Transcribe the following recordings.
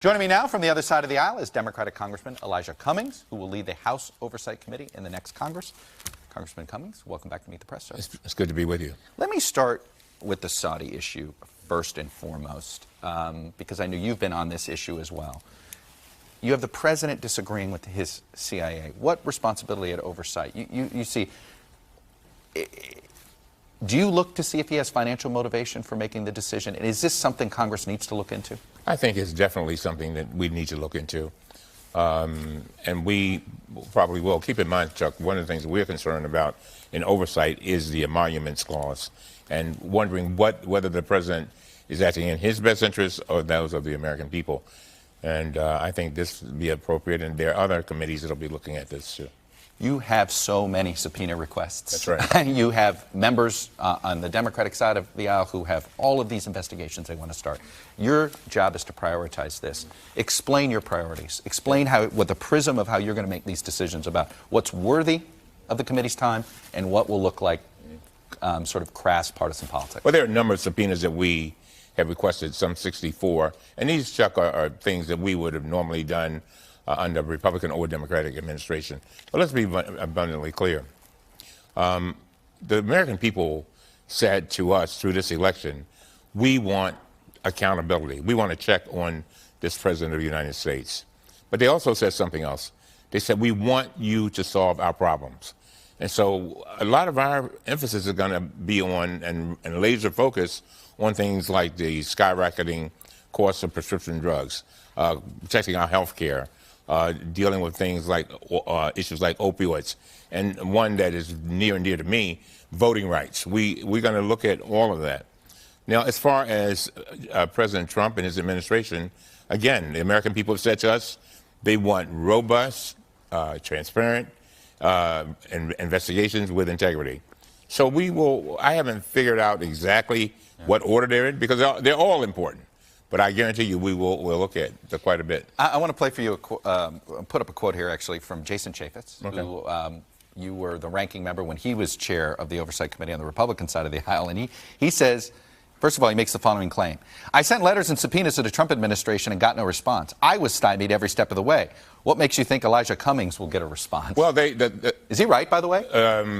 Joining me now from the other side of the aisle is Democratic Congressman Elijah Cummings, who will lead the House Oversight Committee in the next Congress. Congressman Cummings, welcome back to Meet the Press, sir. It's good to be with you. Let me start with the Saudi issue first and foremost, because I know you've been on this issue as well. You have the president disagreeing with his CIA. What responsibility at Oversight? You see, do you look to see if he has financial motivation for making the decision? And is this something Congress needs to look into? I think it's definitely something that we need to look into. And we probably will. Keep in mind, Chuck, one of the things we're concerned about in Oversight is the emoluments clause, and wondering whether the president is acting in his best interest or those of the American people. And I think this would be appropriate, and there are other committees that will be looking at this too. You have so many subpoena requests. That's right. You have members on the Democratic side of the aisle who have all of these investigations they want to start. Your job is to prioritize this. Explain your priorities. Explain what the prism of how you're going to make these decisions about what's worthy of the committee's time and what will look like sort of crass partisan politics. Well, there are a number of subpoenas that we have requested, some 64, and these, Chuck, are things that we would have normally done under Republican or Democratic administration. But let's be abundantly clear. The American people said to us through this election, we want accountability. We want to check on this president of the United States. But they also said something else. They said, we want you to solve our problems. And so a lot of our emphasis is going to be on and laser focus on things like the skyrocketing cost of prescription drugs, protecting our health care, dealing with things like issues like opioids, and one that is near and dear to me, voting rights. We're going to look at all of that. Now, as far as President Trump and his administration, again, the American people have said to us they want robust, transparent investigations with integrity. So we will. I haven't figured out exactly what order they're in, because they're all important. But I guarantee you we'll look at quite a bit. I want to play for you, put up a quote here, actually, from Jason Chaffetz, okay, who you were the ranking member when he was chair of the Oversight Committee on the Republican side of the aisle. And he says, first of all, he makes the following claim. I sent letters and subpoenas to the Trump administration and got no response. I was stymied every step of the way. What makes you think Elijah Cummings will get a response? Well, is he right, by the way?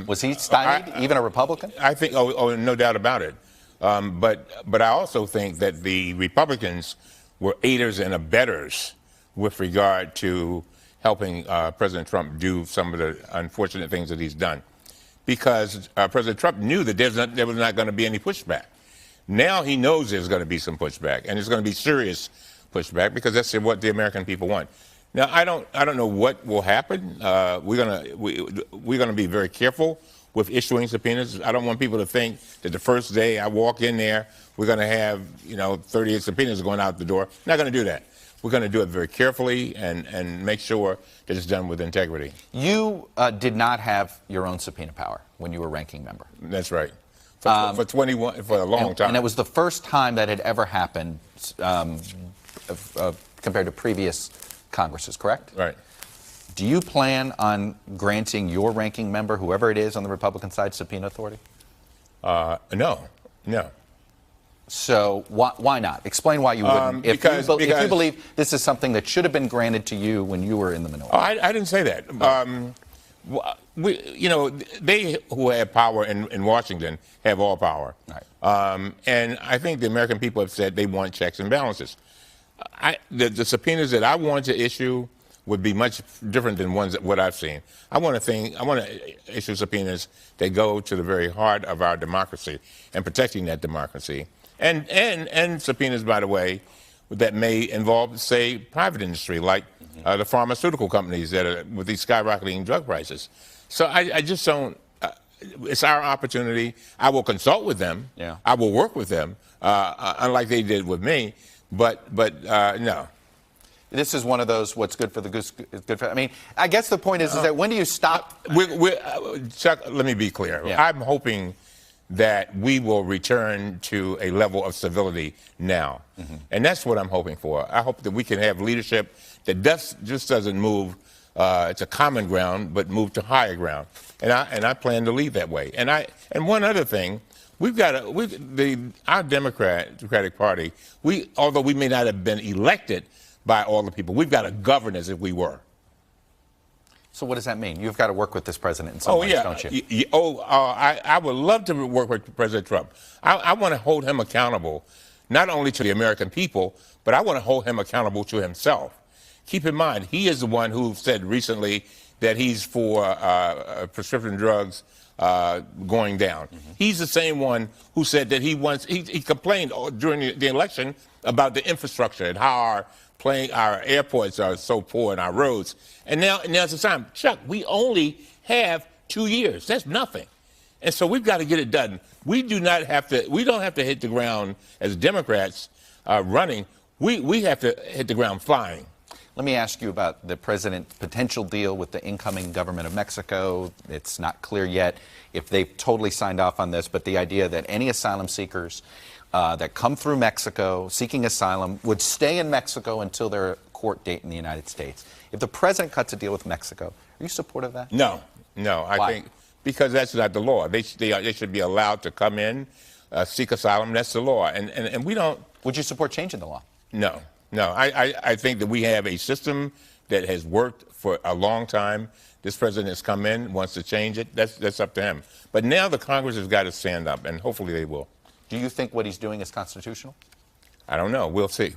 Was he stymied, even a Republican? I think, no doubt about it. But I also think that the Republicans were aiders and abettors with regard to helping President Trump do some of the unfortunate things that he's done, because President Trump knew that there was not going to be any pushback. Now he knows there's going to be some pushback, and it's going to be serious pushback, because that's what the American people want. Now, I don't know what will happen. We're gonna be very careful with issuing subpoenas. I don't want people to think that the first day I walk in there, we're going to have 38 subpoenas going out the door. Not going to do that. We're going to do it very carefully and make sure that it's done with integrity. You did not have your own subpoena power when you were ranking member. That's right. For a long time. And it was the first time that had ever happened compared to previous Congresses, correct? Right. Do you plan on granting your ranking member, whoever it is on the Republican side, subpoena authority? No. So why not? Explain why you wouldn't. If you believe this is something that should have been granted to you when you were in the minority. I didn't say that. They who have power in Washington have all power. Right. And I think the American people have said they want checks and balances. The subpoenas that I want to issue would be much different than what I've seen. I want to issue subpoenas that go to the very heart of our democracy and protecting that democracy. And subpoenas, by the way, that may involve, say, private industry, like the pharmaceutical companies that are with these skyrocketing drug prices. So I just don't. It's our opportunity. I will consult with them. Yeah. I will work with them, unlike they did with me. But no. This is one of those, what's good for the goose is good for. I mean, I guess the point is that when do you stop? Chuck, let me be clear. Yeah. I'm hoping that we will return to a level of civility now. Mm-hmm. And that's what I'm hoping for. I hope that we can have leadership that just doesn't move to common ground, but move to higher ground. And I plan to lead that way. And one other thing, our Democratic Party, although we may not have been elected, by all the people. We've got to govern as if we were. So what does that mean? You've got to work with this president in some ways, don't you? I would love to work with President Trump. I want to hold him accountable, not only to the American people, but I want to hold him accountable to himself. Keep in mind, he is the one who said recently that he's for prescription drugs going down. Mm-hmm. He's the same one who said that he complained during the election about the infrastructure and how our airports are so poor and our roads. And now's the time. Chuck, we only have 2 years. That's nothing. And so we've got to get it done. We don't have to hit the ground as Democrats running. We have to hit the ground flying. Let me ask you about the president's potential deal with the incoming government of Mexico. It's not clear yet if they've totally signed off on this, but the idea that any asylum seekers that come through Mexico seeking asylum would stay in Mexico until their court date in the United States. If the president cuts a deal with Mexico, are you supportive of that? No. I think because that's not the law. They should be allowed to come in, seek asylum. That's the law, and we don't. Would you support changing the law? No. I think that we have a system that has worked for a long time. This president has come in, wants to change it. That's up to him. But now the Congress has got to stand up, and hopefully they will. Do you think what he's doing is constitutional? I don't know. We'll see.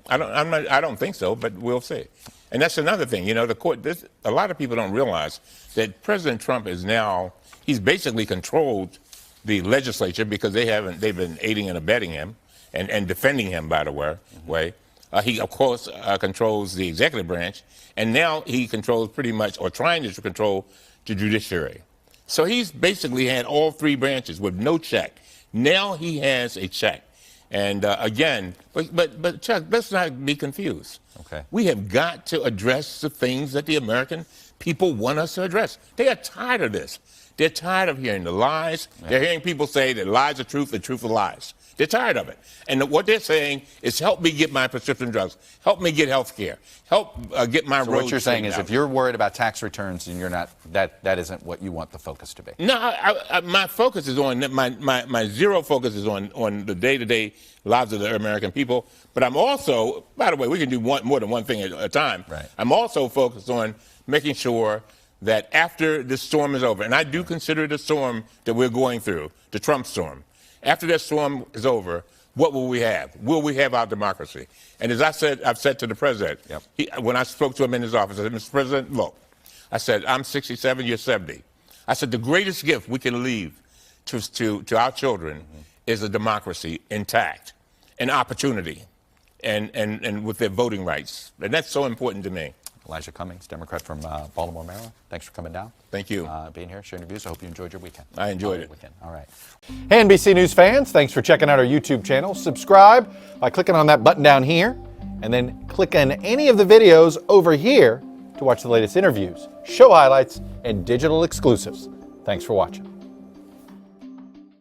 I don't think so, but we'll see. And that's another thing. The court. A lot of people don't realize that President Trump he's basically controlled the legislature because they've been aiding and abetting him and defending him, by the way. Mm-hmm. He, of course, controls the executive branch, and now he controls pretty much, or trying to control, the judiciary. So he's basically had all three branches with no check. Now he has a check. And again, but Chuck, let's not be confused. Okay. We have got to address the things that the American people want us to address. They are tired of this. They're tired of hearing the lies. Yeah. They're hearing people say that lies are truth, the truth are lies. They're tired of it. And what they're saying is, help me get my prescription drugs. Help me get health care. Help get my roads. What you're saying is, if you're worried about tax returns and you're not, that isn't what you want the focus to be. No, my focus is on, my zero focus is on the day-to-day lives of the American people. But I'm also, by the way, we can do more than one thing at a time. Right. I'm also focused on making sure that after this storm is over, and I do consider the storm that we're going through, the Trump storm, after that storm is over, what will we have? Will we have our democracy? And as I've said to the president, yep. When I spoke to him in his office, I said, Mr. President, look, I said, I'm 67, you're 70. I said, the greatest gift we can leave to our children mm-hmm. is a democracy intact, an opportunity, and with their voting rights. And that's so important to me. Elijah Cummings, Democrat from Baltimore, Maryland. Thanks for coming down. Thank you. Being here, sharing your views. I hope you enjoyed your weekend. I enjoyed it. Weekend. All right. Hey, NBC News fans, thanks for checking out our YouTube channel. Subscribe by clicking on that button down here, and then click on any of the videos over here to watch the latest interviews, show highlights, and digital exclusives. Thanks for watching.